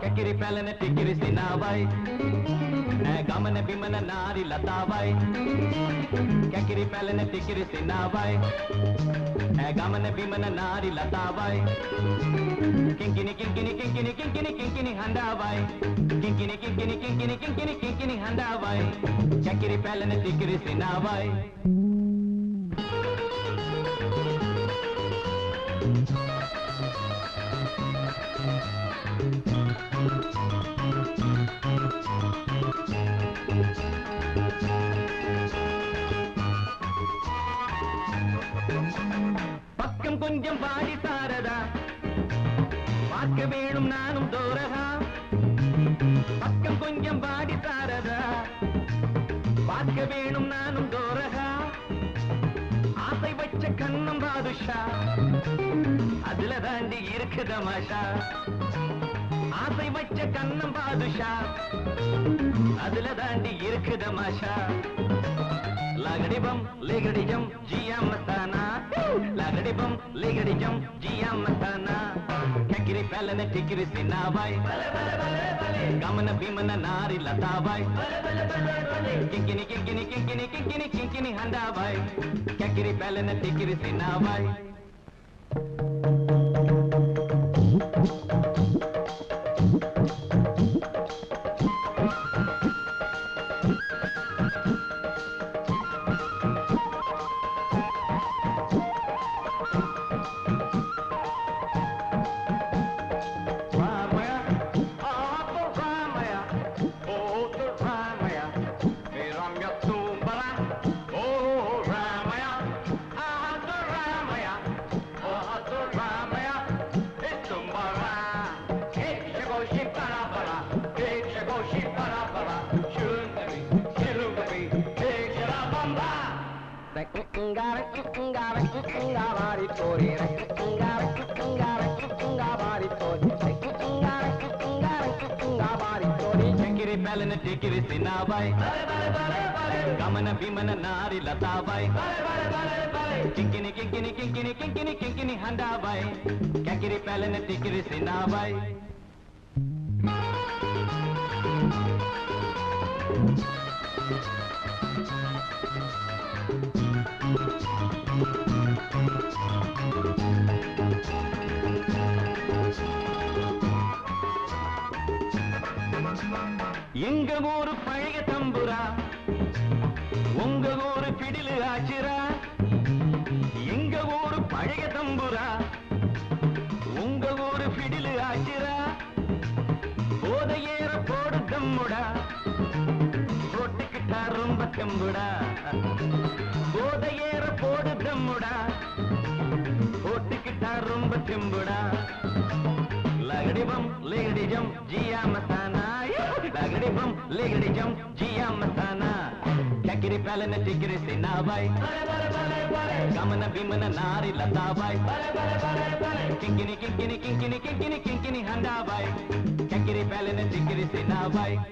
Kekiri pelene tikiri sinavai, gamane bimane nari latavai. Kekiri pelene tikiri sinavai, gamane bimane nari latavai. Kinkini kinkini kinkini kinkini kinkini handavai. Kinkini kinkini kinkini kinkini kinkini handavai. Kekiri pelene tikiri sinavai. பக்கம் கொஞ்சம் பாடி சாரதா பார்க்க வேணும் நானும் தோரகா பக்கம் கொஞ்சம் பாடி சாரதா பார்க்க வேணும் நானும் தோரகா ஆசை வச்ச கண்ணம் பாதுஷா அதுல தாண்டி இருக்கு தமாஷா ஆசை வச்ச கண்ணம் பாதுஷா அதுல தாண்டி இருக்கு தமாஷா Lagadibam, ligadijam, jia matana. Lagadibam, ligadijam, jia matana. Kekiri pelene tikiri sinavai. Gamana bimana nari latavai. Kinkini kinkini kinkini kinkini kinkini handavai. Kekiri pelene tikiri sinavai. Kekiri pelene tikiri sinavai. Gamana bimana nari latavai. Kinkini kinkini kinkini kinkini kinkini handavai. Kekiri pelene tikiri sinavai. எங்க ஊரு பழைய தம்புரா உங்க ஊரு பிடிலு ஆச்சிரா எங்க ஊரு பழைய தம்புரா உங்க ஊரு பிடிலு ஆச்சிரா போதையேற போடு தம்முடா போட்டுக்கிட்டா ரொம்ப தெம்புடா போதையேற போடு தம்முடா போட்டுக்கிட்டா ரொம்ப தெம்புடா Lagadibam, ligadijam, jia matana. Lagadibam, ligadijam, jia matana. Kekiri pelene tikiri sinavai. Gamana bimana nari latavai. Kinkini kinkini kinkini kinkini kinkini handavai. Kekiri pelene tikiri sinavai.